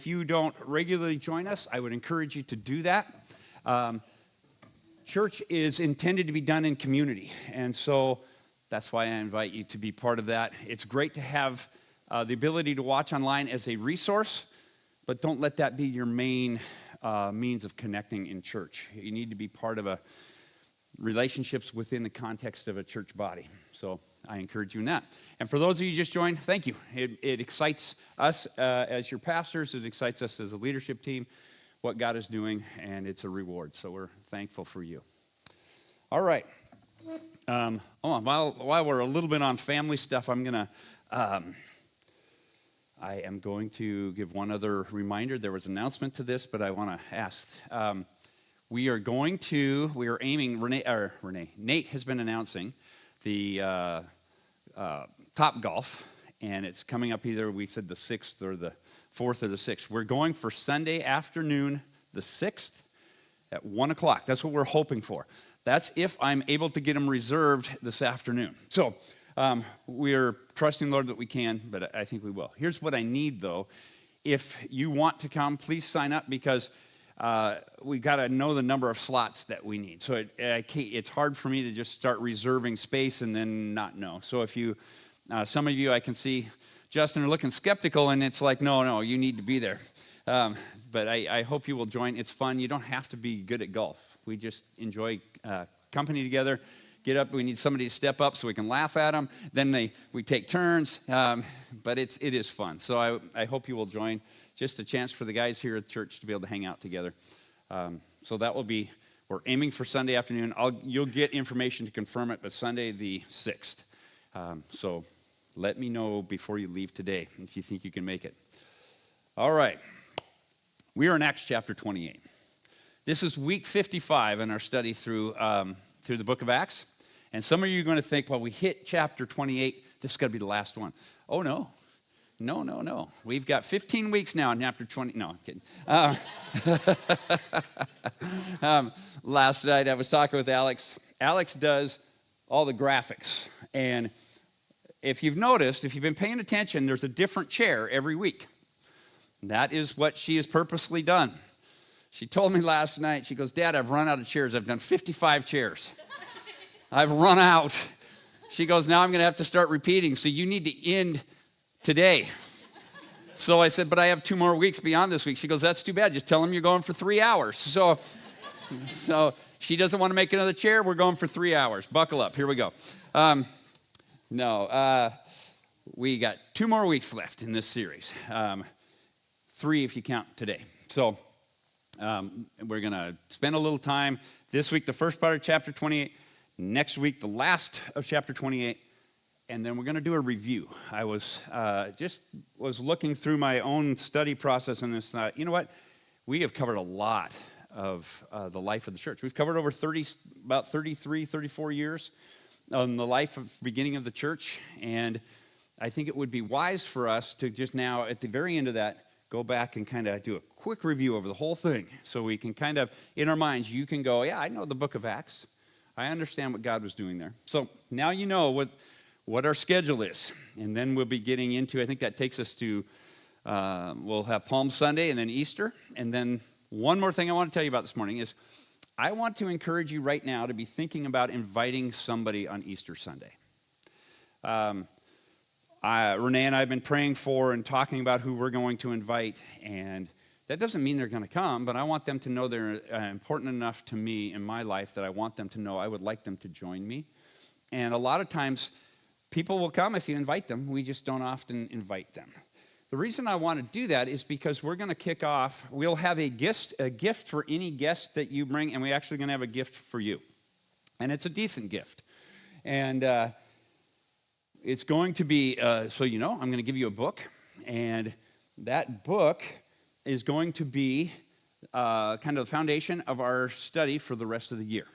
If you don't regularly join us, I would encourage you to do that. Church is intended to be done in community, and so that's why I invite you to be part of that. It's great to have the ability to watch online as a resource, but don't let that be your main means of connecting in church. You need to be part of relationships within the context of a church body. So I encourage you in that. And for those of you who just joined, thank you. It excites us as your pastors. It excites us as a leadership team, what God is doing, and it's a reward. So we're thankful for you. All right. While we're a little bit on family stuff, I am going to give one other reminder. There was an announcement to this, but I want to ask. We are aiming, Nate has been announcing the Top Golf, and it's coming up either, we said the 6th or the 4th or the 6th. We're going for Sunday afternoon, the 6th at 1 o'clock. That's what we're hoping for. That's if I'm able to get them reserved this afternoon. So we're trusting, Lord, that we can, but I think we will. Here's what I need, though. If you want to come, please sign up, because we got to know the number of slots that we need. So it's hard for me to just start reserving space and then not know. So if you, some of you I can see, Justin, are looking skeptical, and it's like, no, you need to be there. But I hope you will join. It's fun. You don't have to be good at golf. We just enjoy company together. Get up. We need somebody to step up so we can laugh at them. Then we take turns. But it is fun. So I hope you will join. Just a chance for the guys here at church to be able to hang out together. So that will be, we're aiming for Sunday afternoon. You'll get information to confirm it, but Sunday the 6th. So let me know before you leave today if you think you can make it. All right. We are in Acts chapter 28. This is week 55 in our study through the book of Acts. And some of you are going to think, well, we hit chapter 28. This is going to be the last one. Oh, no. No. We've got 15 weeks now in chapter 20. No, I'm kidding. Last night I was talking with Alex. Alex does all the graphics. And if you've noticed, if you've been paying attention, there's a different chair every week. That is what she has purposely done. She told me last night, she goes, Dad, I've run out of chairs. I've done 55 chairs. I've run out. She goes, now I'm going to have to start repeating, so you need to end today. So I said, but I have 2 more weeks beyond this week. She goes, that's too bad. Just tell them you're going for 3 hours. So she doesn't want to make another chair. We're going for 3 hours. Buckle up. Here we go. We got 2 more weeks left in this series. 3 if you count today. So we're going to spend a little time this week, the first part of chapter 28, next week, the last of chapter 28, and then we're going to do a review. I was looking through my own study process and this, you know what? We have covered a lot of the life of the church. We've covered over about 33, 34 years on the life of beginning of the church, and I think it would be wise for us to just now, at the very end of that, go back and kind of do a quick review over the whole thing, so we can kind of, in our minds, you can go, yeah, I know the book of Acts. I understand what God was doing there. So now you know what our schedule is, and then we'll be getting into, I think that takes us to, we'll have Palm Sunday and then Easter, and then one more thing I want to tell you about this morning is I want to encourage you right now to be thinking about inviting somebody on Easter Sunday. Renee and I have been praying for and talking about who we're going to invite, and that doesn't mean they're going to come, but I want them to know they're important enough to me in my life that I want them to know I would like them to join me. And a lot of times, people will come if you invite them. We just don't often invite them. The reason I want to do that is because we're going to kick off. We'll have a gift for any guest that you bring, and we're actually going to have a gift for you. And it's a decent gift. And it's going to be, so you know, I'm going to give you a book, and that book is going to be kind of the foundation of our study for the rest of the year.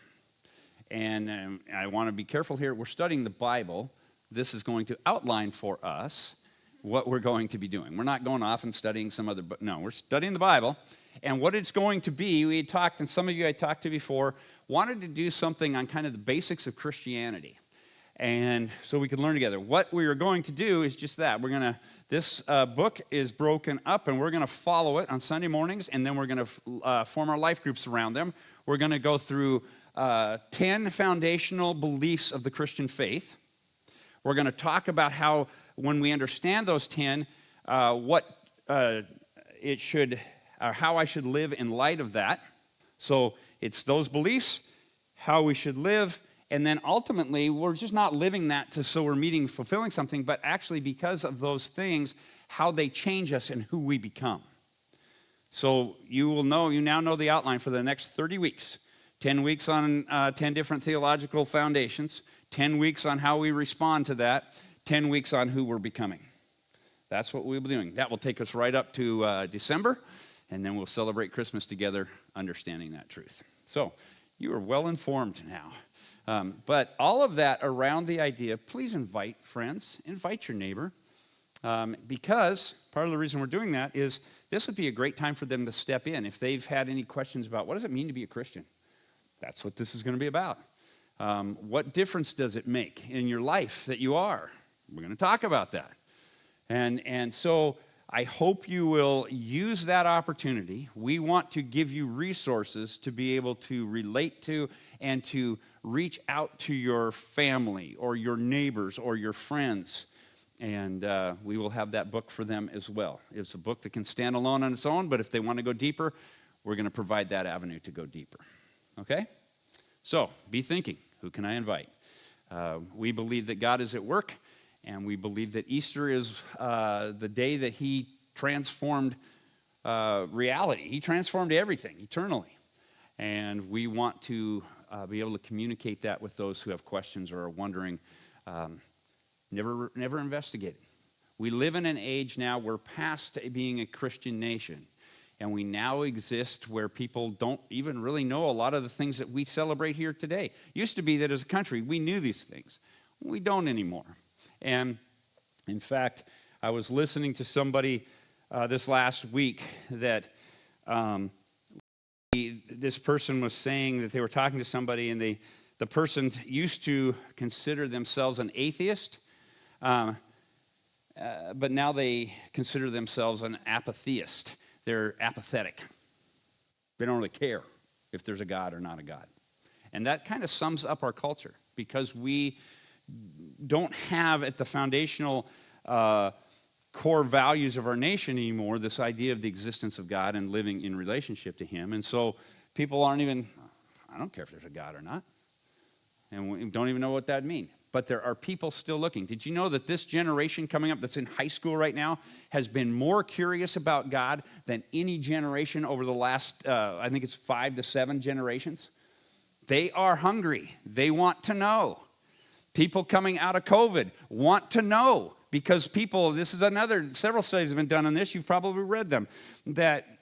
And I want to be careful here. We're studying the Bible. This is going to outline for us what we're going to be doing. We're not going off and studying some other book. No, we're studying the Bible. And what it's going to be, we had talked, and some of you I talked to before, wanted to do something on kind of the basics of Christianity. and so we can learn together. What we are going to do is just that. This book is broken up, and we're going to follow it on Sunday mornings, and then we're going to form our life groups around them. We're going to go through 10 foundational beliefs of the Christian faith. We're going to talk about how, when we understand those 10, how I should live in light of that. So it's those beliefs, how we should live, and then ultimately, we're just not living that so we're fulfilling something, but actually because of those things, how they change us and who we become. So you now know the outline for the next 30 weeks. 10 weeks on 10 different theological foundations, 10 weeks on how we respond to that, 10 weeks on who we're becoming. That's what we'll be doing. That will take us right up to December, and then we'll celebrate Christmas together, understanding that truth. So you are well informed now. But all of that around the idea, please invite friends, invite your neighbor, because part of the reason we're doing that is this would be a great time for them to step in if they've had any questions about what does it mean to be a Christian. That's what this is going to be about. What difference does it make in your life that you are? We're going to talk about that. And so I hope you will use that opportunity. We want to give you resources to be able to relate to and to reach out to your family or your neighbors or your friends. And we will have that book for them as well. It's a book that can stand alone on its own, but if they want to go deeper, we're going to provide that avenue to go deeper. Okay? So, be thinking, who can I invite? We believe that God is at work, and we believe that Easter is the day that He transformed reality. He transformed everything eternally. And we want to be able to communicate that with those who have questions or are wondering, never investigated. We live in an age now, we're past being a Christian nation. And we now exist where people don't even really know a lot of the things that we celebrate here today. It used to be that as a country, we knew these things. We don't anymore. And in fact, I was listening to somebody this last week that this person was saying that they were talking to somebody, and the person used to consider themselves an atheist, but now they consider themselves an apatheist. They're apathetic. They don't really care if there's a God or not a God. And that kind of sums up our culture, because we don't have at the foundational core values of our nation anymore this idea of the existence of God and living in relationship to Him. And so people aren't even, I don't care if there's a God or not. And we don't even know what that means. But there are people still looking. Did you know that this generation coming up that's in high school right now has been more curious about God than any generation over the last, I think it's 5 to 7 generations? They are hungry. They want to know. People coming out of COVID want to know, because several studies have been done on this, you've probably read them, that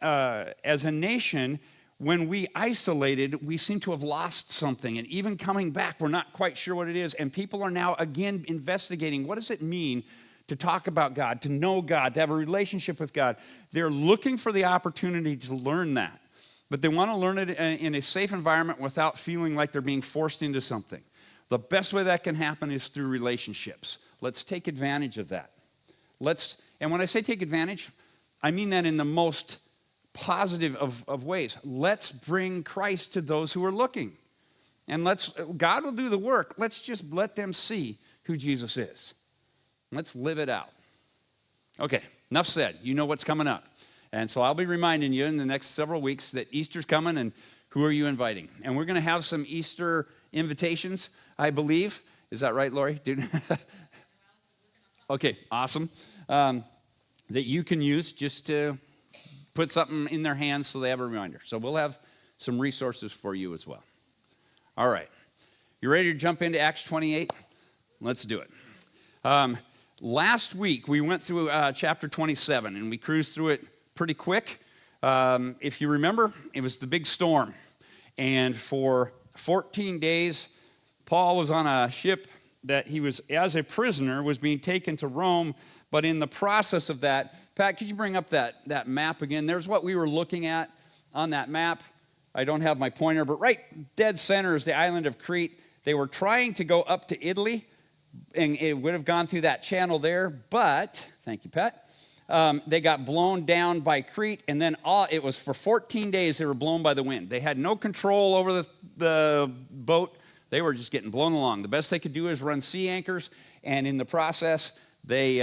as a nation, when we isolated, we seem to have lost something. And even coming back, we're not quite sure what it is. And people are now, again, investigating, what does it mean to talk about God, to know God, to have a relationship with God? They're looking for the opportunity to learn that. But they want to learn it in a safe environment without feeling like they're being forced into something. The best way that can happen is through relationships. Let's take advantage of that. And when I say take advantage, I mean that in the most positive of ways. Let's bring Christ to those who are looking. And God will do the work. Let's just let them see who Jesus is. Let's live it out. Okay, enough said. You know what's coming up. And so I'll be reminding you in the next several weeks that Easter's coming, and who are you inviting? And we're going to have some Easter invitations, I believe. Is that right, Lori? Okay, awesome. That you can use just to put something in their hands so they have a reminder. So we'll have some resources for you as well. All right. You ready to jump into Acts 28? Let's do it. Last week, we went through chapter 27, and we cruised through it pretty quick. If you remember, it was the big storm. And for 14 days, Paul was on a ship that he was, as a prisoner, was being taken to Rome. But in the process of that, Pat, could you bring up that map again? There's what we were looking at on that map. I don't have my pointer, but right dead center is the island of Crete. They were trying to go up to Italy, and it would have gone through that channel there, but, thank you, Pat, they got blown down by Crete, and then it was for 14 days they were blown by the wind. They had no control over the boat. They were just getting blown along. The best they could do is run sea anchors, and in the process, they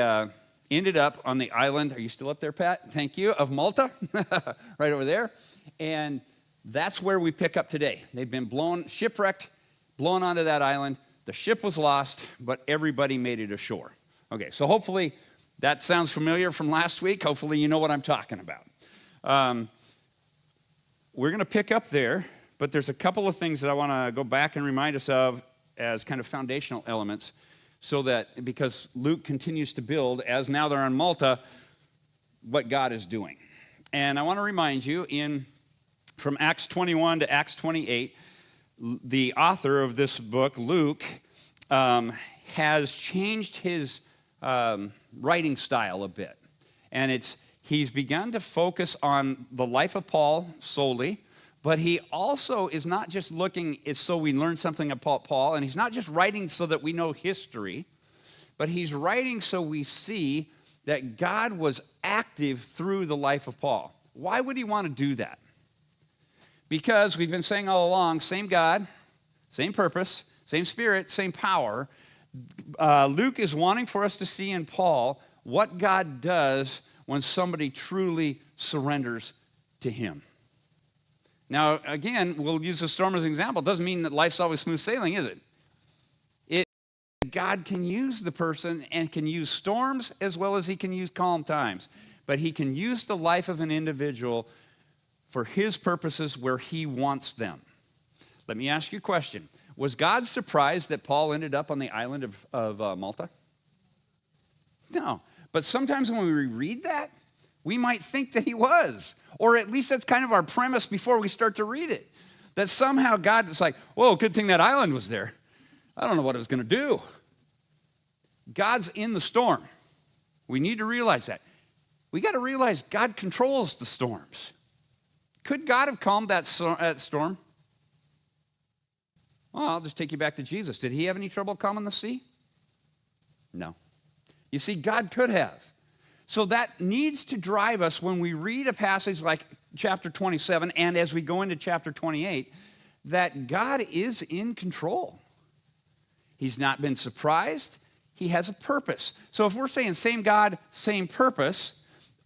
ended up on the island. Are you still up there, Pat? Thank you. Of Malta, right over there. And that's where we pick up today. They've been shipwrecked, blown onto that island. The ship was lost, but everybody made it ashore. Okay, so hopefully that sounds familiar from last week. Hopefully you know what I'm talking about. We're going to pick up there, but there's a couple of things that I want to go back and remind us of as kind of foundational elements, so that, because Luke continues to build, as now they're on Malta, what God is doing. And I want to remind you, from Acts 21 to Acts 28, the author of this book, Luke, has changed his writing style a bit. And he's begun to focus on the life of Paul solely, but he also is not just looking so we learn something about Paul, and he's not just writing so that we know history, but he's writing so we see that God was active through the life of Paul. Why would he want to do that? Because we've been saying all along, same God, same purpose, same Spirit, same power. Luke is wanting for us to see in Paul what God does when somebody truly surrenders to him. Now, again, we'll use the storm as an example. It doesn't mean that life's always smooth sailing, is it? God can use the person and can use storms as well as he can use calm times. But he can use the life of an individual for his purposes where he wants them. Let me ask you a question. Was God surprised that Paul ended up on the island of Malta? No. But sometimes when we read that, we might think that he was. Or at least that's kind of our premise before we start to read it. That somehow God was like, whoa, good thing that island was there. I don't know what it was going to do. God's in the storm. We need to realize that. We got to realize God controls the storms. Could God have calmed that storm? Well, I'll just take you back to Jesus. Did he have any trouble calming the sea? No. You see, God could have. So that needs to drive us when we read a passage like chapter 27 and as we go into chapter 28, that God is in control. He's not been surprised. He has a purpose. So if we're saying same God, same purpose,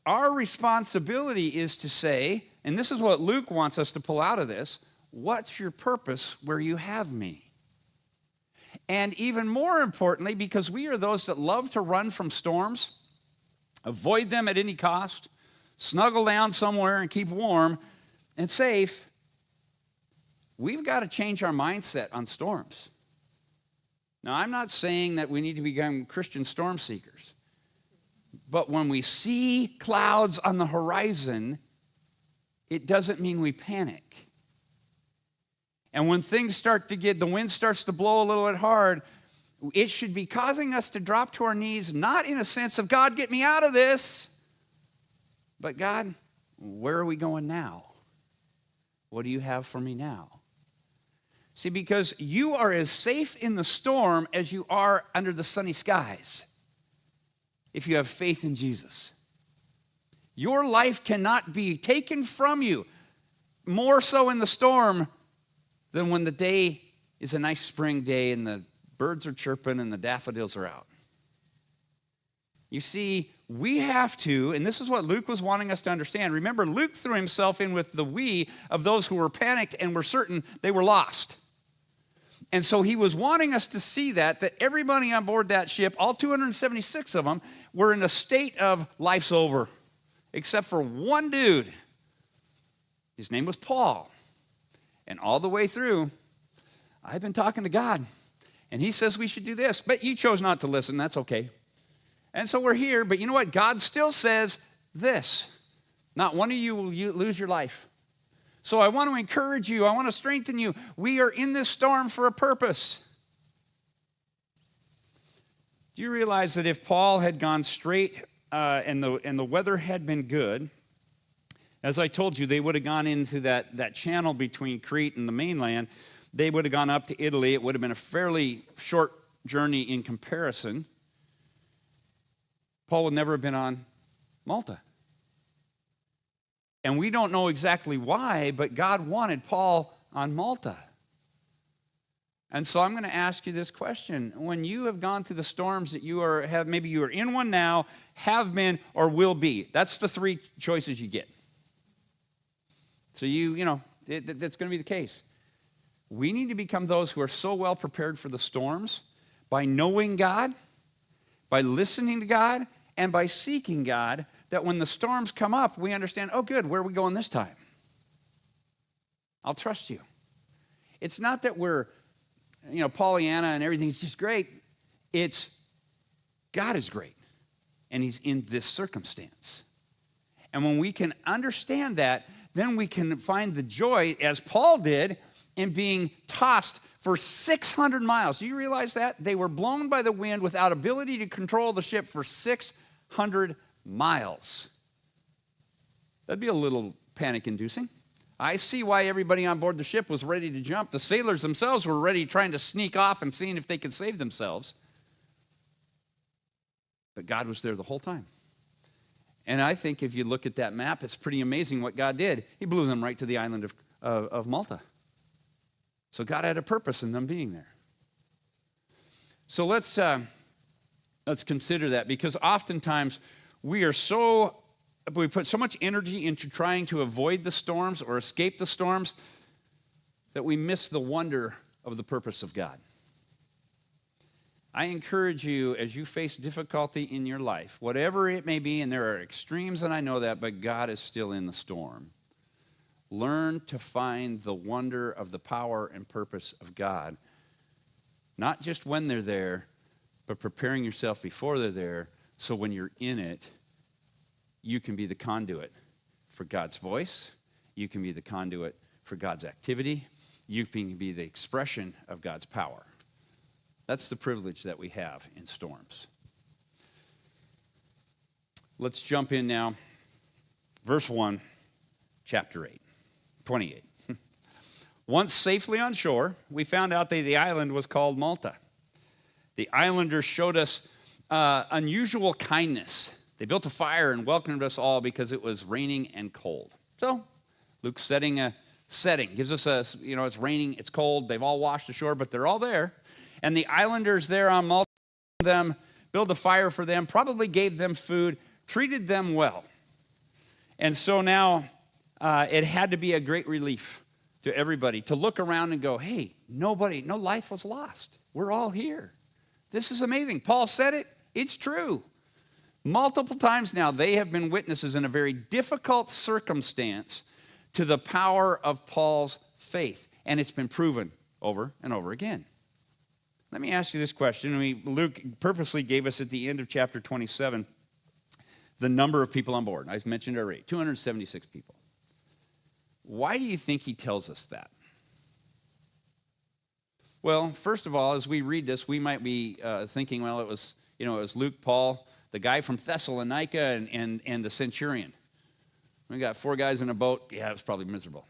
our responsibility is to say, and this is what Luke wants us to pull out of this, what's your purpose where you have me? And even more importantly, because we are those that love to run from storms, avoid them at any cost, snuggle down somewhere and keep warm and safe, we've got to change our mindset on storms. Now, I'm not saying that we need to become Christian storm seekers, but when we see clouds on the horizon, it doesn't mean we panic. And when things the wind starts to blow a little bit hard, it should be causing us to drop to our knees, not in a sense of, God, get me out of this, but God, where are we going now? What do you have for me now? See, because you are as safe in the storm as you are under the sunny skies if you have faith in Jesus. Your life cannot be taken from you more so in the storm than when the day is a nice spring day and the birds are chirping and the daffodils are out. You see, we have to, and this is what Luke was wanting us to understand. Remember, Luke threw himself in with the we of those who were panicked and were certain they were lost. And so he was wanting us to see that everybody on board that ship, all 276 of them, were in a state of life's over, except for one dude. His name was Paul. And all the way through, I've been talking to God, and he says we should do this, but you chose not to listen. That's okay. And so we're here, but you know what? God still says this. Not one of you will lose your life. So I want to encourage you. I want to strengthen you. We are in this storm for a purpose. Do you realize that if Paul had gone straight and the weather had been good, as I told you, they would have gone into that channel between Crete and the mainland. They would have gone up to Italy. It would have been a fairly short journey in comparison, Paul would never have been on Malta. And we don't know exactly why, but God wanted Paul on Malta. And so I'm going to ask you this question. When you have gone through the storms that maybe you are in one now, have been, or will be, that's the three choices you get. So that's going to be the case. We need to become those who are so well prepared for the storms by knowing God, by listening to God, and by seeking God, that when the storms come up, we understand, oh, good, where are we going this time? I'll trust you. It's not that we're, Pollyanna and everything's just great. It's God is great, and he's in this circumstance. And when we can understand that, then we can find the joy, as Paul did, in being tossed for 600 miles. Do you realize that? They were blown by the wind without ability to control the ship for 600 miles. That'd be a little panic-inducing. I see why everybody on board the ship was ready to jump. The sailors themselves were ready, trying to sneak off and seeing if they could save themselves. But God was there the whole time. And I think if you look at that map, it's pretty amazing what God did. He blew them right to the island of Malta. So God had a purpose in them being there. So let's consider that, because oftentimes we put so much energy into trying to avoid the storms or escape the storms that we miss the wonder of the purpose of God. I encourage you, as you face difficulty in your life, whatever it may be, and there are extremes, and I know that, but God is still in the storm. Learn to find the wonder of the power and purpose of God, not just when they're there, but preparing yourself before they're there, so when you're in it, you can be the conduit for God's voice. You can be the conduit for God's activity. You can be the expression of God's power. That's the privilege that we have in storms. Let's jump in now. Verse 1, chapter 8, 28. Once safely on shore, we found out that the island was called Malta. The islanders showed us unusual kindness. They built a fire and welcomed us all because it was raining and cold. So Luke's setting a setting. Gives us it's raining, it's cold. They've all washed ashore, but they're all there. And the islanders there on Malta built a fire for them, probably gave them food, treated them well. And so now it had to be a great relief to everybody to look around and go, hey, no life was lost. We're all here. This is amazing. Paul said it. It's true. Multiple times now, they have been witnesses in a very difficult circumstance to the power of Paul's faith. And it's been proven over and over again. Let me ask you this question. Luke purposely gave us at the end of chapter 27 the number of people on board. I've mentioned already, 276 people. Why do you think he tells us that? Well, first of all, as we read this, we might be thinking, well, it was Luke, Paul, the guy from Thessalonica, and the centurion. We got 4 guys in a boat. Yeah, it was probably miserable.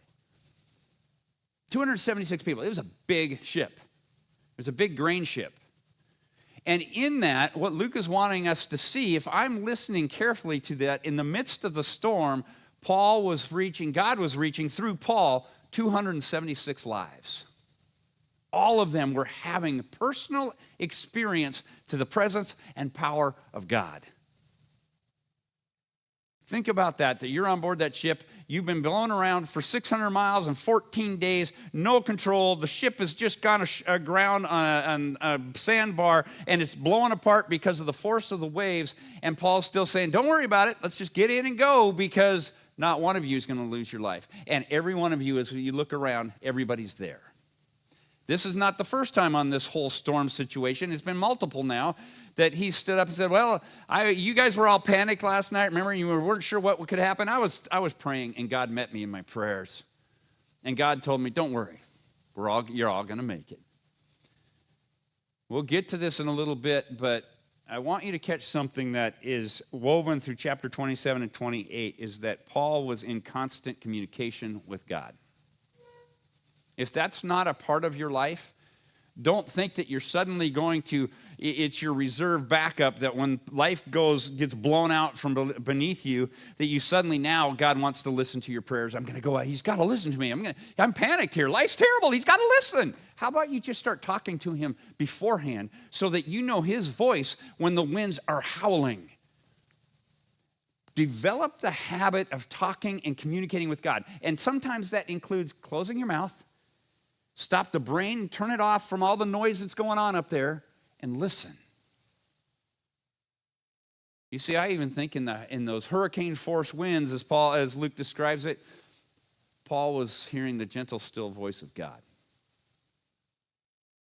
276 people. It was a big ship. It was a big grain ship. And in that, what Luke is wanting us to see, if I'm listening carefully to that, in the midst of the storm, God was reaching through Paul 276 lives. All of them were having personal experience to the presence and power of God. Think about that you're on board that ship. You've been blown around for 600 miles and 14 days, no control. The ship has just gone aground on a sandbar, and it's blowing apart because of the force of the waves. And Paul's still saying, don't worry about it. Let's just get in and go, because not one of you is going to lose your life. And every one of you, as you look around, everybody's there. This is not the first time on this whole storm situation. It's been multiple now that he stood up and said, well, you guys were all panicked last night. Remember, you weren't sure what could happen. I was praying, and God met me in my prayers. And God told me, don't worry. You're all going to make it. We'll get to this in a little bit, but I want you to catch something that is woven through chapter 27 and 28, is that Paul was in constant communication with God. If that's not a part of your life, Don't think that you're suddenly going to, it's your reserve backup, that when life gets blown out from beneath you, that you suddenly now, God wants to listen to your prayers. I'm going to go out. He's got to listen to me. I'm panicked here. Life's terrible. He's got to listen. How about you just start talking to him beforehand so that you know his voice when the winds are howling? Develop the habit of talking and communicating with God. And sometimes that includes closing your mouth, stop the brain, turn it off from all the noise that's going on up there, and listen. You see, I even think in those hurricane force winds, as Luke describes it, Paul was hearing the gentle, still voice of God.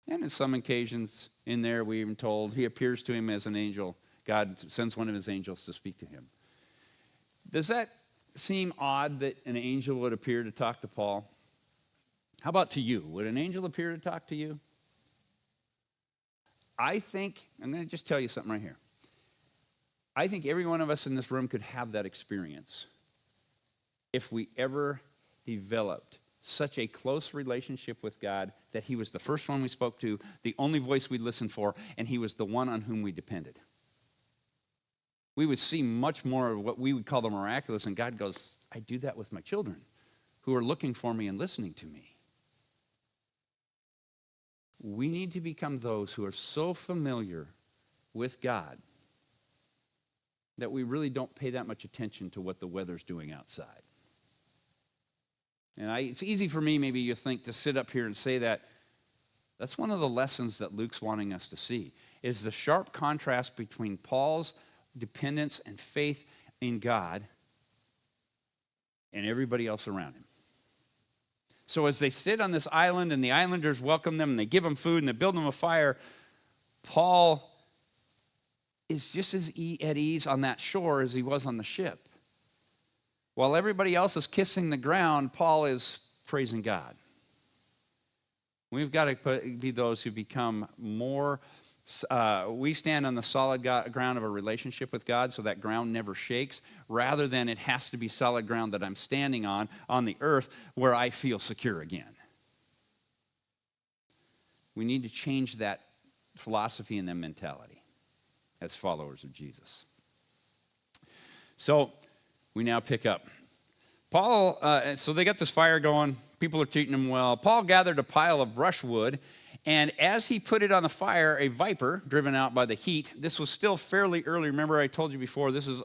And in some occasions in there, we even told he appears to him as an angel. God sends one of his angels to speak to him. Does that seem odd that an angel would appear to talk to Paul? How about to you? Would an angel appear to talk to you? I think, I'm going to just tell you something right here. I think every one of us in this room could have that experience if we ever developed such a close relationship with God that he was the first one we spoke to, the only voice we listened for, and he was the one on whom we depended. We would see much more of what we would call the miraculous, and God goes, I do that with my children who are looking for me and listening to me. We need to become those who are so familiar with God that we really don't pay that much attention to what the weather's doing outside. And it's easy for me, maybe you think, to sit up here and say that. That's one of the lessons that Luke's wanting us to see, is the sharp contrast between Paul's dependence and faith in God and everybody else around him. So as they sit on this island and the islanders welcome them and they give them food and they build them a fire, Paul is just as at ease on that shore as he was on the ship. While everybody else is kissing the ground, Paul is praising God. We've got to be those who become more, we stand on the solid ground of a relationship with God, so that ground never shakes, rather than it has to be solid ground that I'm standing on the earth, where I feel secure again. We need to change that philosophy and that mentality as followers of Jesus. So we now pick up. Paul, so they got this fire going. People are treating him well. Paul gathered a pile of brushwood, and as he put it on the fire, a viper, driven out by the heat, this was still fairly early. Remember I told you before, this is,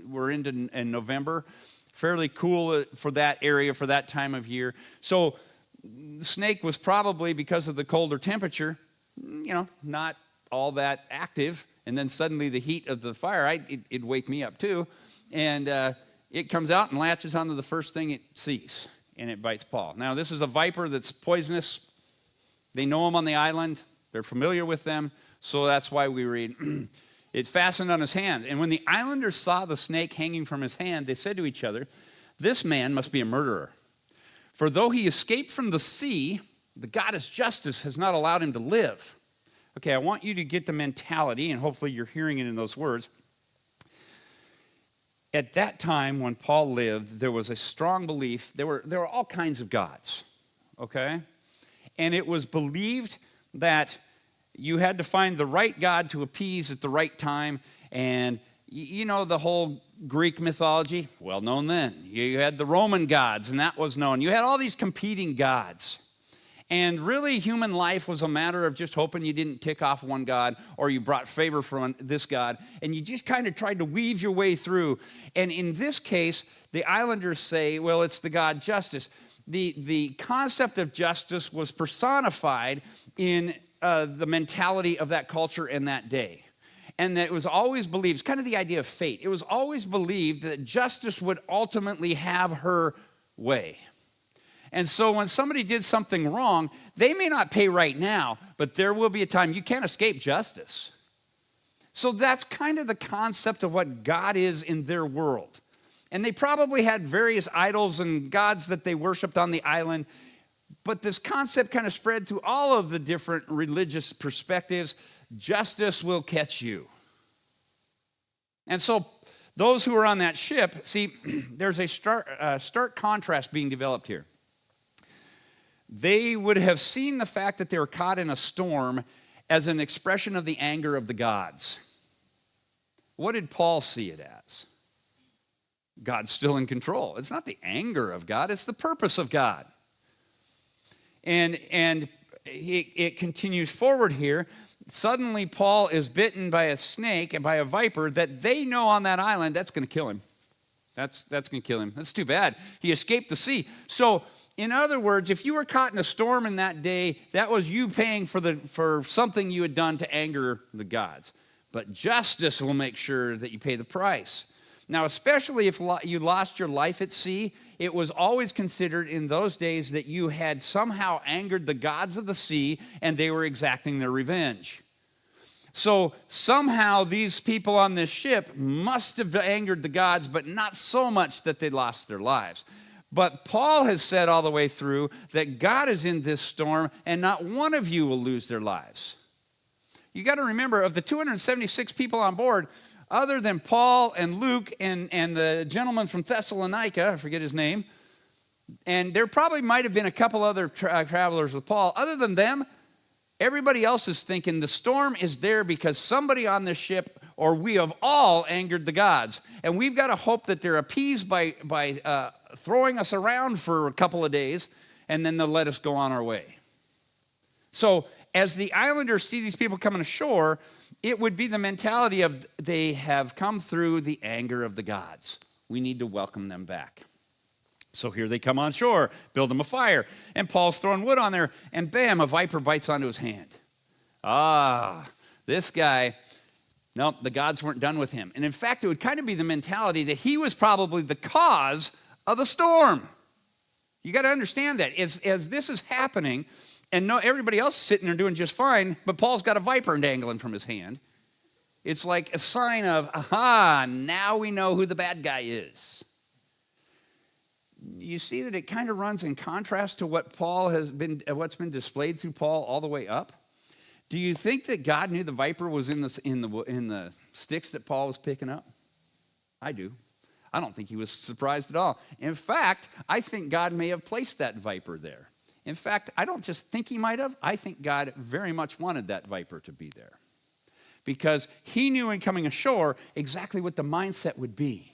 we're in November, fairly cool for that area, for that time of year. So the snake was probably, because of the colder temperature, not all that active. And then suddenly the heat of the fire, it'd wake me up too. And it comes out and latches onto the first thing it sees, and it bites Paul. Now, this is a viper that's poisonous. They know them on the island. They're familiar with them, so that's why we read, it fastened on his hand. And when the islanders saw the snake hanging from his hand, they said to each other, this man must be a murderer. For though he escaped from the sea, the goddess Justice has not allowed him to live. Okay, I want you to get the mentality, and hopefully you're hearing it in those words. At that time, when Paul lived, there was a strong belief. There were all kinds of gods, okay? And it was believed that you had to find the right God to appease at the right time. And you know the whole Greek mythology? Well known then. You had the Roman gods, and that was known. You had all these competing gods. And really, human life was a matter of just hoping you didn't tick off one god, or you brought favor from this god, and you just kind of tried to weave your way through. And in this case, the islanders say, well, it's the god Justice. The concept of justice was personified in the mentality of that culture and that day. And that it was always believed, it's kind of the idea of fate. It was always believed that justice would ultimately have her way. And so when somebody did something wrong, they may not pay right now, but there will be a time you can't escape justice. So that's kind of the concept of what God is in their world. And they probably had various idols and gods that they worshiped on the island, but this concept kind of spread to all of the different religious perspectives. Justice will catch you. And so those who are on that ship, see, there's a stark contrast being developed here. they would have seen the fact that they were caught in a storm as an expression of the anger of the gods. What did Paul see it as? God's still in control. It's not the anger of God, it's the purpose of God. And it continues forward here. Suddenly, Paul is bitten by a snake and by a viper that they know on that island that's going to kill him. That's going to kill him. That's too bad. He escaped the sea. So, in other words, if you were caught in a storm in that day, that was you paying for something you had done to anger the gods. But justice will make sure that you pay the price. Now, especially if you lost your life at sea, it was always considered in those days that you had somehow angered the gods of the sea and they were exacting their revenge. So somehow these people on this ship must have angered the gods, but not so much that they lost their lives. But Paul has said all the way through that God is in this storm and not one of you will lose their lives. You got to remember, of the 276 people on board, other than Paul and Luke and the gentleman from Thessalonica, I forget his name, and there probably might have been a couple other travelers with Paul. Other than them, everybody else is thinking the storm is there because somebody on this ship or we have all angered the gods. And we've got to hope that they're appeased by throwing us around for a couple of days and then they'll let us go on our way. So as the islanders see these people coming ashore, it would be the mentality of they have come through the anger of the gods. We need to welcome them back. So here they come on shore, build them a fire, and Paul's throwing wood on there, and bam, a viper bites onto his hand. This guy, nope, the gods weren't done with him. And in fact, it would kind of be the mentality that he was probably the cause of the storm. You got to understand that. As this is happening, and no, everybody else is sitting there doing just fine, but Paul's got a viper dangling from his hand. It's like a sign of, now we know who the bad guy is. You see that it kind of runs in contrast to what's been displayed through Paul all the way up. Do you think that God knew the viper was in the sticks that Paul was picking up? I do. I don't think he was surprised at all. In fact, I think God may have placed that viper there. In fact, I don't just think he might have. I think God very much wanted that viper to be there because he knew in coming ashore exactly what the mindset would be.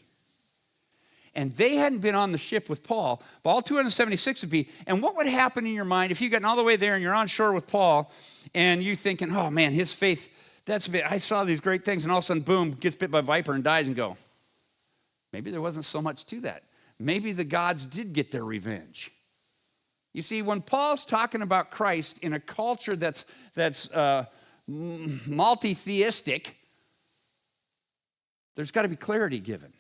And they hadn't been on the ship with Paul, but all 276 would be. And what would happen in your mind if you gotten all the way there and you're on shore with Paul and you're thinking, oh man, his faith, that's a bit, I saw these great things, and all of a sudden, boom, gets bit by a viper and dies, and go, maybe there wasn't so much to that. Maybe the gods did get their revenge. You see, when Paul's talking about Christ in a culture that's multi-theistic, there's got to be clarity given.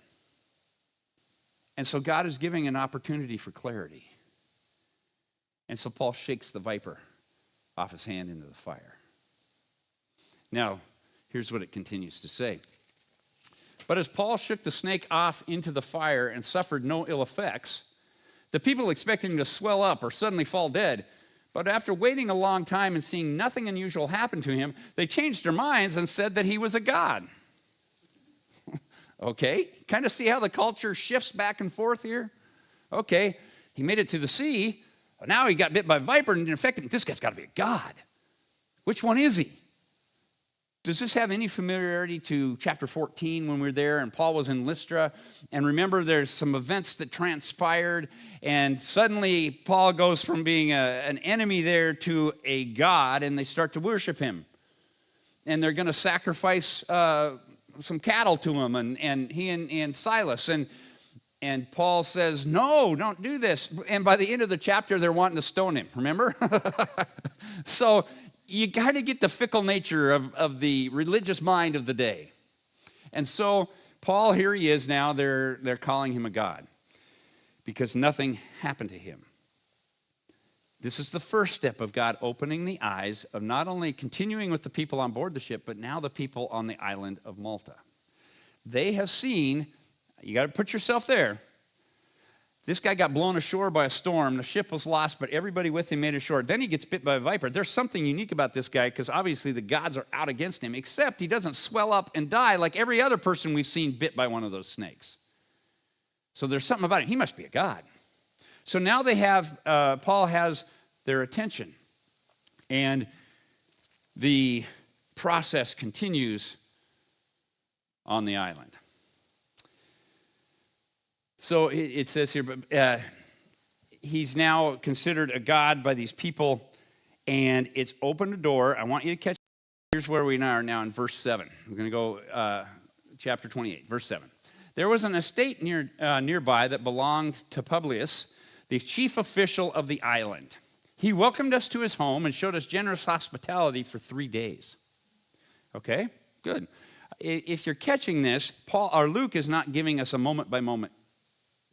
And so God is giving an opportunity for clarity. And so Paul shakes the viper off his hand into the fire. Now, here's what it continues to say. But as Paul shook the snake off into the fire and suffered no ill effects, the people expected him to swell up or suddenly fall dead. But after waiting a long time and seeing nothing unusual happen to him, they changed their minds and said that he was a god. Okay, kind of see how the culture shifts back and forth here? Okay, he made it to the sea, but now he got bit by a viper and infected him. This guy's got to be a god. Which one is he? Does this have any familiarity to chapter 14 when we were there and Paul was in Lystra? And remember, there's some events that transpired, and suddenly Paul goes from being an enemy there to a god, and they start to worship him. And they're going to sacrifice some cattle to him, and he and Silas. And Paul says, no, don't do this. And by the end of the chapter, they're wanting to stone him, remember? So you kind of get the fickle nature of the religious mind of the day. And so Paul, here he is now, they're calling him a god because nothing happened to him. This is the first step of God opening the eyes of not only continuing with the people on board the ship, but now the people on the island of Malta. They have seen, you got to put yourself there. This guy got blown ashore by a storm. The ship was lost, but everybody with him made it ashore. Then he gets bit by a viper. There's something unique about this guy because obviously the gods are out against him, except he doesn't swell up and die like every other person we've seen bit by one of those snakes. So there's something about him. He must be a god. So now they have, Paul has their attention. And the process continues on the island. So it says here, but he's now considered a god by these people, and it's opened a door. I want you to catch. Here's where we are now in verse 7. We're going to go chapter 28, verse 7. There was an estate nearby that belonged to Publius, the chief official of the island. He welcomed us to his home and showed us generous hospitality for 3 days. Okay, good. If you're catching this, Paul or Luke is not giving us a moment-by-moment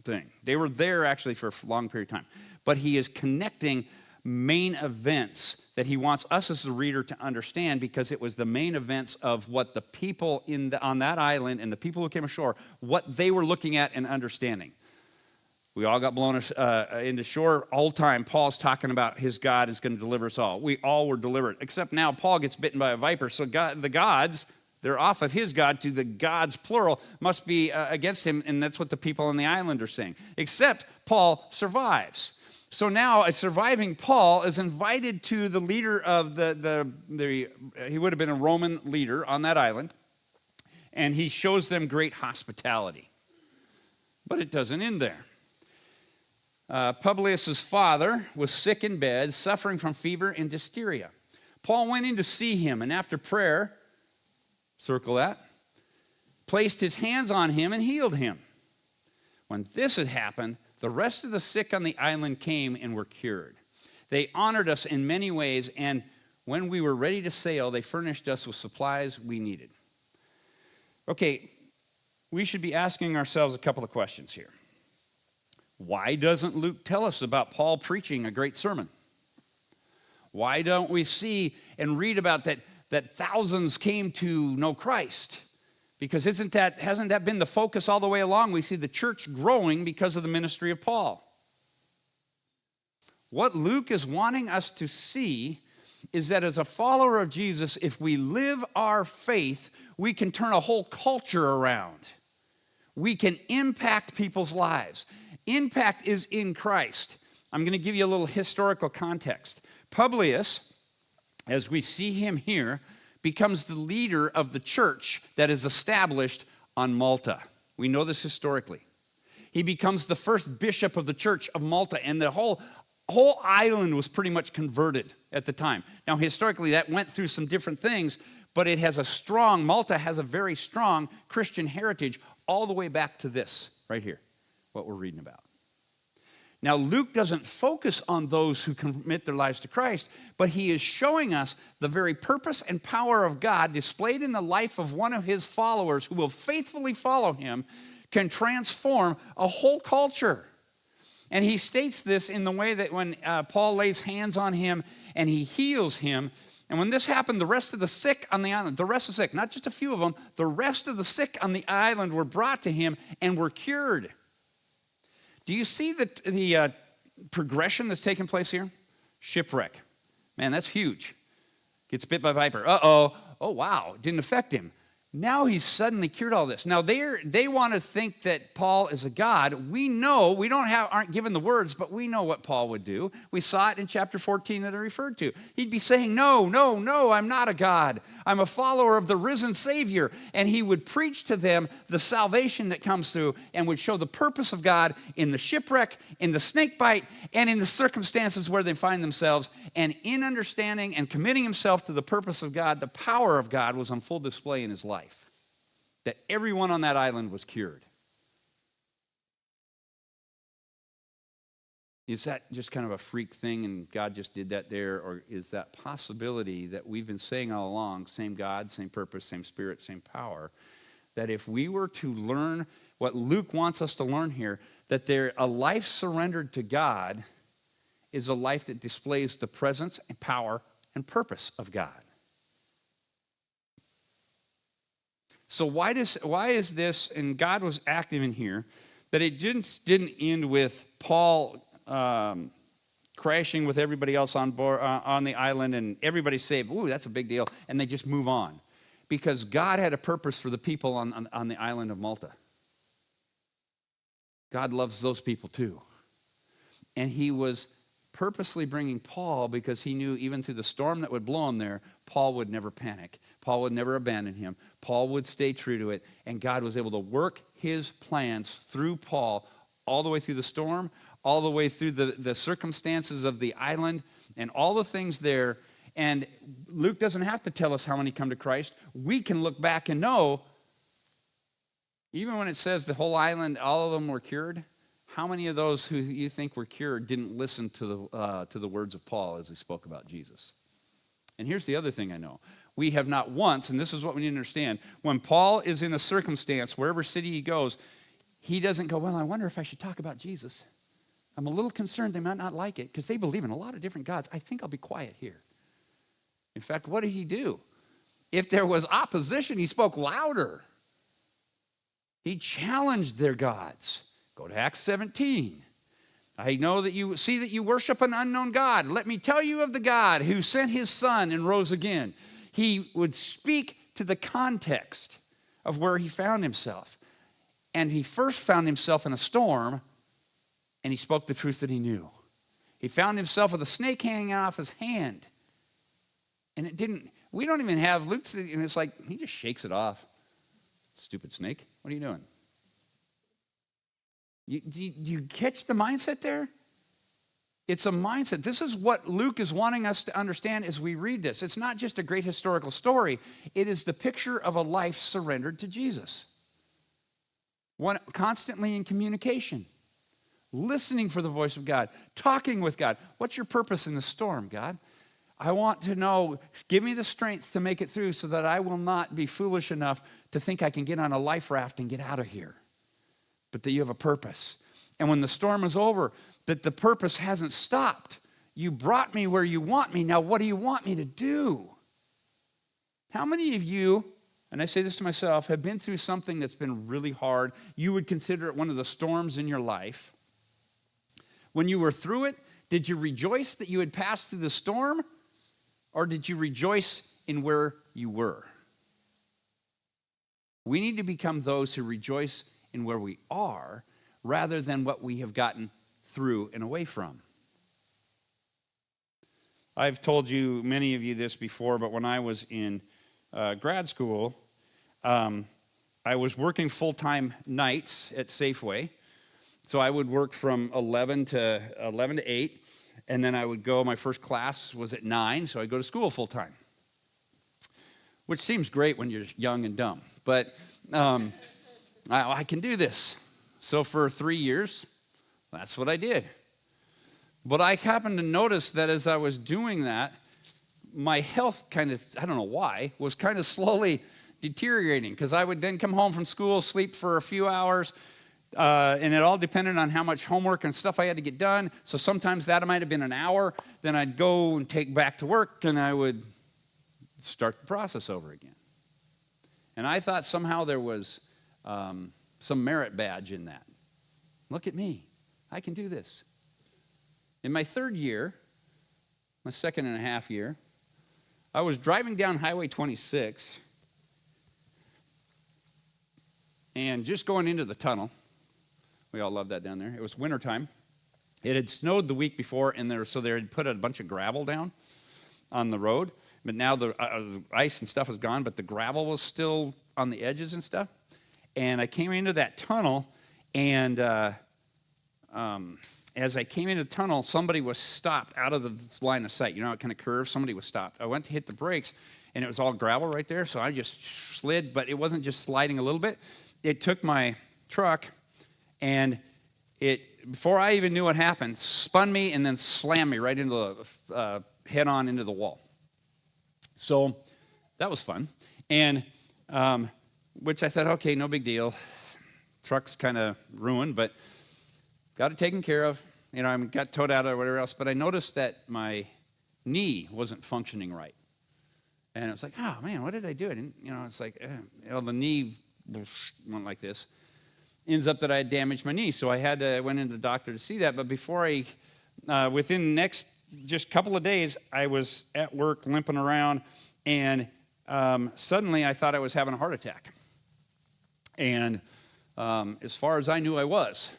thing. They were there actually for a long period of time. But he is connecting main events that he wants us as the reader to understand, because it was the main events of what the people on that island and the people who came ashore, what they were looking at and understanding. We all got blown into shore. All time, Paul's talking about his God is going to deliver us all. We all were delivered, except now Paul gets bitten by a viper. So the gods, they're off of his God to the gods, plural, must be against him, and that's what the people on the island are saying. Except Paul survives. So now a surviving Paul is invited to the leader of he would have been a Roman leader on that island, and he shows them great hospitality. But it doesn't end there. Publius' father was sick in bed, suffering from fever and diphtheria. Paul went in to see him, and after prayer, circle that, placed his hands on him and healed him. When this had happened, the rest of the sick on the island came and were cured. They honored us in many ways, and when we were ready to sail, they furnished us with supplies we needed. Okay, we should be asking ourselves a couple of questions here. Why doesn't Luke tell us about Paul preaching a great sermon? Why don't we see and read about that thousands came to know Christ? Because hasn't that been the focus all the way along? We see the church growing because of the ministry of Paul. What Luke is wanting us to see is that as a follower of Jesus, if we live our faith, we can turn a whole culture around. We can impact people's lives. Impact is in Christ. I'm going to give you a little historical context. Publius, as we see him here, becomes the leader of the church that is established on Malta. We know this historically. He becomes the first bishop of the church of Malta, and the whole island was pretty much converted at the time. Now, historically, that went through some different things, but Malta has a very strong Christian heritage all the way back to this right here, what we're reading about. Now, Luke doesn't focus on those who commit their lives to Christ, but he is showing us the very purpose and power of God displayed in the life of one of his followers who will faithfully follow him can transform a whole culture. And he states this in the way that when Paul lays hands on him and he heals him, and when this happened, the rest of the sick on the island, not just a few of them, the rest of the sick on the island were brought to him and were cured. Do you see the progression that's taking place here? Shipwreck. Man, that's huge. Gets bit by a viper. Uh-oh. Oh, wow. It didn't affect him. Now he's suddenly cured all this. Now they want to think that Paul is a god. We know, aren't given the words, but we know what Paul would do. We saw it in chapter 14 that I referred to. He'd be saying, no, I'm not a god. I'm a follower of the risen Savior. And he would preach to them the salvation that comes through and would show the purpose of God in the shipwreck, in the snake bite, and in the circumstances where they find themselves. And in understanding and committing himself to the purpose of God, the power of God was on full display in his life. That everyone on that island was cured. Is that just kind of a freak thing and God just did that there? Or is that possibility that we've been saying all along, same God, same purpose, same spirit, same power, that if we were to learn what Luke wants us to learn here, that a life surrendered to God is a life that displays the presence and power and purpose of God. So why is this, and God was active in here, that it didn't end with Paul crashing with everybody else on board on the island and everybody saved? Ooh, that's a big deal, and they just move on. Because God had a purpose for the people on the island of Malta. God loves those people too. And he was purposely bringing Paul because he knew even through the storm that would blow him there, Paul would never panic. Paul would never abandon him. Paul would stay true to it, and God was able to work his plans through Paul all the way through the storm, all the way through the circumstances of the island, and all the things there. And Luke doesn't have to tell us how many come to Christ. We can look back and know, even when it says the whole island, all of them were cured, how many of those who you think were cured didn't listen to the words of Paul as he spoke about Jesus? And here's the other thing I know. We have not once, and this is what we need to understand, when Paul is in a circumstance, wherever city he goes, he doesn't go, well, I wonder if I should talk about Jesus. I'm a little concerned they might not like it because they believe in a lot of different gods. I think I'll be quiet here. In fact, what did he do? If there was opposition, he spoke louder. He challenged their gods. Go to Acts 17. I know that you see that you worship an unknown God. Let me tell you of the God who sent his son and rose again. He would speak to the context of where he found himself. And he first found himself in a storm, and he spoke the truth that he knew. He found himself with a snake hanging off his hand. And it didn't, we don't even have Luke's, and it's like, he just shakes it off. Stupid snake, what are you doing? Do you catch the mindset there? It's a mindset. This is what Luke is wanting us to understand as we read this. It's not just a great historical story. It is the picture of a life surrendered to Jesus. One constantly in communication, listening for the voice of God, talking with God. What's your purpose in the storm, God? I want to know, give me the strength to make it through so that I will not be foolish enough to think I can get on a life raft and get out of here, but that you have a purpose. And when the storm is over, that the purpose hasn't stopped. You brought me where you want me. Now, what do you want me to do? How many of you, and I say this to myself, have been through something that's been really hard? You would consider it one of the storms in your life. When you were through it, did you rejoice that you had passed through the storm? Or did you rejoice in where you were? We need to become those who rejoice in where we are rather than what we have gotten through and away from. I've told you, many of you, this before, but when I was in grad school, I was working full-time nights at Safeway. So I would work from 11 to 8. And then I would go, my first class was at 9, so I'd go to school full-time, which seems great when you're young and dumb. But I can do this. So for 3 years, that's what I did. But I happened to notice that as I was doing that, my health kind of, I don't know why, was kind of slowly deteriorating because I would then come home from school, sleep for a few hours, and it all depended on how much homework and stuff I had to get done. So sometimes that might have been an hour. Then I'd go and take back to work, and I would start the process over again. And I thought somehow there was some merit badge in that. Look at me. I can do this. In my third year, my second and a half year, I was driving down Highway 26 and just going into the tunnel. We all love that down there. It was wintertime. It had snowed the week before, and so they had put a bunch of gravel down on the road. But now the ice and stuff was gone, but the gravel was still on the edges and stuff. And I came into that tunnel, and as I came into the tunnel, somebody was stopped out of the line of sight. You know how it kind of curves? Somebody was stopped. I went to hit the brakes, and it was all gravel right there, so I just slid, but it wasn't just sliding a little bit. It took my truck, and it, before I even knew what happened, spun me and then slammed me right into the, head-on into the wall. So that was fun, and which I thought, okay, no big deal. Truck's kind of ruined, but got it taken care of. You know, I got towed out or whatever else, but I noticed that my knee wasn't functioning right. And it was like, oh, man, what did I do? I didn't, you know, it's like, the knee went like this. Ends up that I had damaged my knee, so I went into the doctor to see that. But before within the next just couple of days, I was at work limping around, and suddenly I thought I was having a heart attack. And as far as I knew, I was.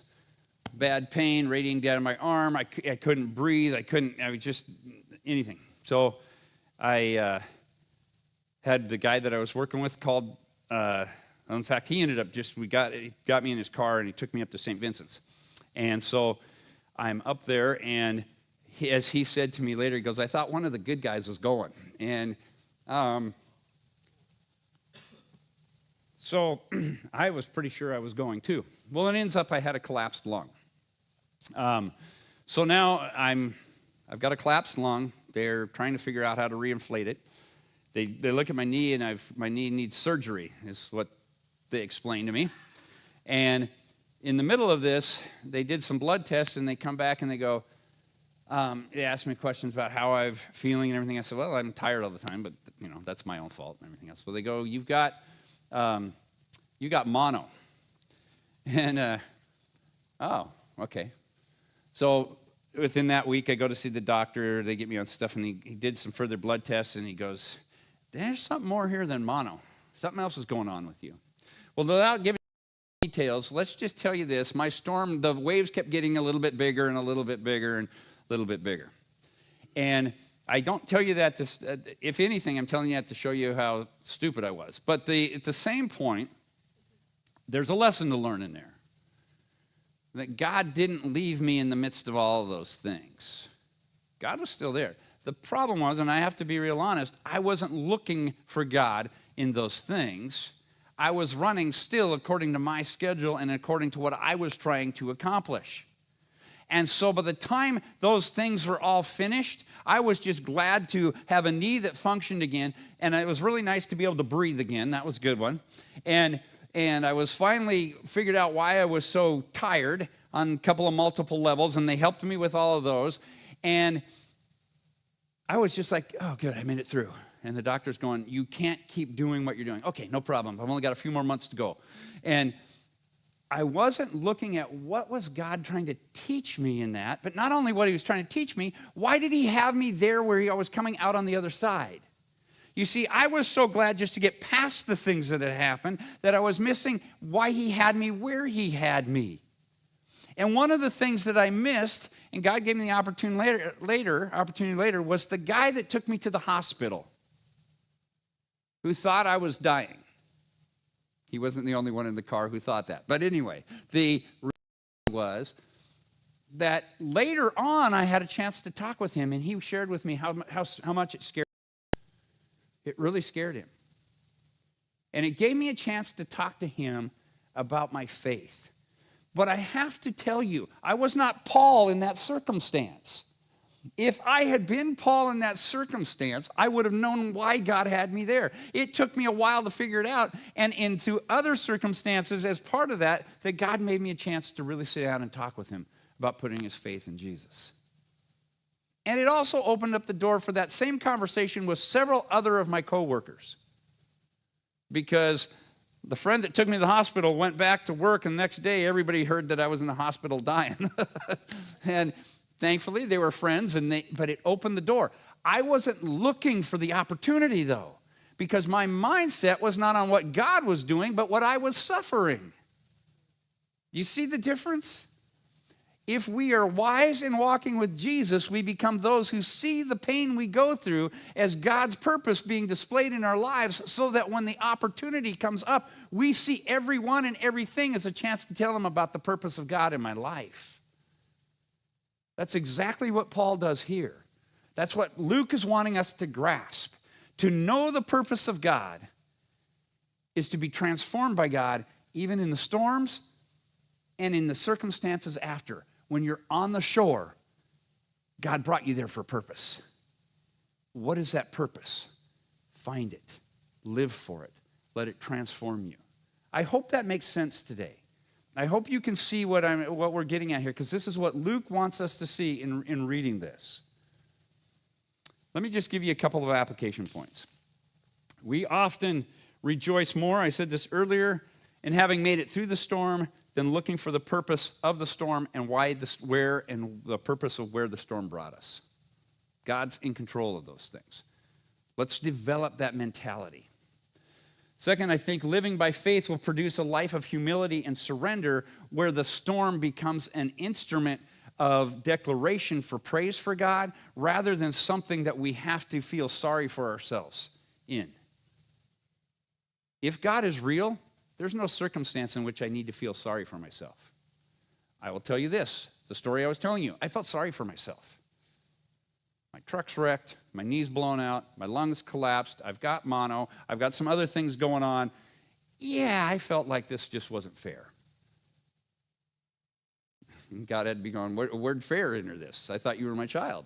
bad pain radiating down my arm. I couldn't breathe. I was just anything. So I had the guy that I was working with called. In fact, he ended up he got me in his car and he took me up to St. Vincent's. And so I'm up there, and as he said to me later, he goes, "I thought one of the good guys was going." And so I was pretty sure I was going too. Well, it ends up I had a collapsed lung. So now I've got a collapsed lung. They're trying to figure out how to reinflate it. They look at my knee, and my knee needs surgery, is what they explained to me. And in the middle of this, they did some blood tests, and they come back and they go, they asked me questions about how I'm feeling and everything. I said, well, I'm tired all the time, but that's my own fault and everything else. So they go, you got mono. And, oh, okay. So within that week, I go to see the doctor. They get me on stuff, and he did some further blood tests, and he goes, there's something more here than mono. Something else is going on with you. Well, without giving details, let's just tell you this. My storm, the waves kept getting a little bit bigger and a little bit bigger and a little bit bigger. And I don't tell you that if anything, I'm telling you that to show you how stupid I was. But at the same point, there's a lesson to learn in there. That God didn't leave me in the midst of all of those things. God was still there. The problem was, and I have to be real honest, I wasn't looking for God in those things. I was running still according to my schedule and according to what I was trying to accomplish. And so by the time those things were all finished, I was just glad to have a knee that functioned again, and it was really nice to be able to breathe again. That was a good one. And I was finally figured out why I was so tired on a couple of multiple levels, and they helped me with all of those. And I was just like, oh, good, I made it through. And the doctor's going, you can't keep doing what you're doing. Okay, no problem. I've only got a few more months to go. And I wasn't looking at what was God trying to teach me in that, but not only what he was trying to teach me, why did he have me there where I was coming out on the other side? You see, I was so glad just to get past the things that had happened that I was missing why he had me where he had me. And one of the things that I missed, and God gave me the opportunity later, was the guy that took me to the hospital who thought I was dying. He wasn't the only one in the car who thought that. But anyway, the reality was that later on I had a chance to talk with him, and he shared with me how much it scared him. It really scared him. And it gave me a chance to talk to him about my faith. But I have to tell you, I was not Paul in that circumstance. If I had been Paul in that circumstance, I would have known why God had me there. It took me a while to figure it out, and through other circumstances, as part of that God made me a chance to really sit down and talk with him about putting his faith in Jesus. And it also opened up the door for that same conversation with several other of my coworkers. Because the friend that took me to the hospital went back to work, and the next day everybody heard that I was in the hospital dying. And thankfully they were friends, but it opened the door. I wasn't looking for the opportunity, though, because my mindset was not on what God was doing, but what I was suffering. You see the difference? If we are wise in walking with Jesus, we become those who see the pain we go through as God's purpose being displayed in our lives, so that when the opportunity comes up, we see everyone and everything as a chance to tell them about the purpose of God in my life. That's exactly what Paul does here. That's what Luke is wanting us to grasp. To know the purpose of God is to be transformed by God, even in the storms and in the circumstances after. When you're on the shore, God brought you there for a purpose. What is that purpose? Find it. Live for it. Let it transform you. I hope that makes sense today. I hope you can see what we're getting at here, because this is what Luke wants us to see in reading this. Let me just give you a couple of application points. We often rejoice more, I said this earlier, in having made it through the storm than looking for the purpose of the storm and where and the purpose of where the storm brought us. God's in control of those things. Let's develop that mentality. Second, I think living by faith will produce a life of humility and surrender where the storm becomes an instrument of declaration for praise for God rather than something that we have to feel sorry for ourselves in. If God is real, there's no circumstance in which I need to feel sorry for myself. I will tell you this, the story I was telling you, I felt sorry for myself. My truck's wrecked, my knee's blown out, my lungs collapsed, I've got mono, I've got some other things going on. Yeah, I felt like this just wasn't fair. God had to be going, where'd fair enter this? I thought you were my child.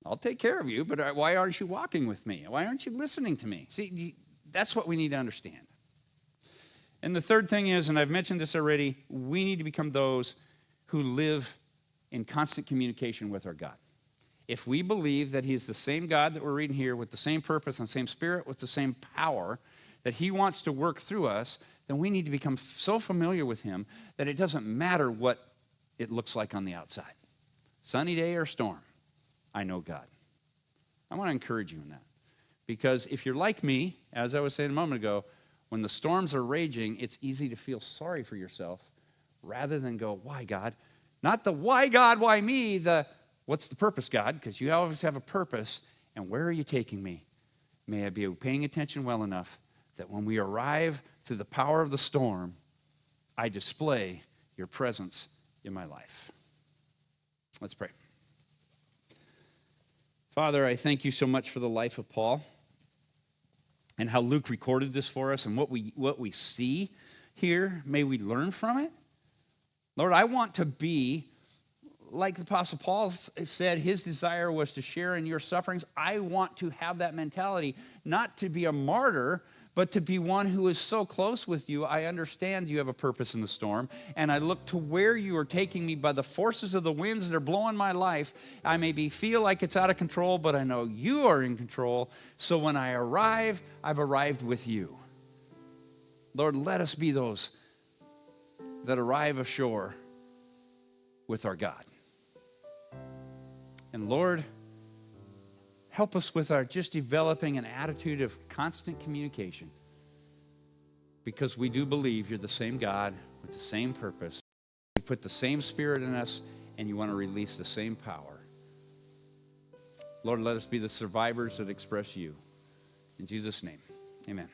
I'll take care of you, but why aren't you walking with me? Why aren't you listening to me? See, that's what we need to understand. And the third thing is, and I've mentioned this already, we need to become those who live in constant communication with our God. If we believe that He's the same God that we're reading here with the same purpose and same spirit, with the same power, that He wants to work through us, then we need to become so familiar with Him that it doesn't matter what it looks like on the outside. Sunny day or storm, I know God. I want to encourage you in that. Because if you're like me, as I was saying a moment ago, when the storms are raging, it's easy to feel sorry for yourself rather than go, why God? Not the why God, why me, the what's the purpose, God? Because you always have a purpose, and where are you taking me? May I be paying attention well enough that when we arrive through the power of the storm, I display your presence in my life. Let's pray. Father, I thank you so much for the life of Paul and how Luke recorded this for us and what we see here. May we learn from it. Lord, I want to be like the Apostle Paul said, his desire was to share in your sufferings. I want to have that mentality, not to be a martyr, but to be one who is so close with you. I understand you have a purpose in the storm, and I look to where you are taking me by the forces of the winds that are blowing my life. I maybe feel like it's out of control, but I know you are in control. So when I arrive, I've arrived with you. Lord, let us be those that arrive ashore with our God. And Lord, help us with our just developing an attitude of constant communication, because we do believe you're the same God with the same purpose. You put the same Spirit in us, and you want to release the same power. Lord, let us be the survivors that express you. In Jesus' name, amen.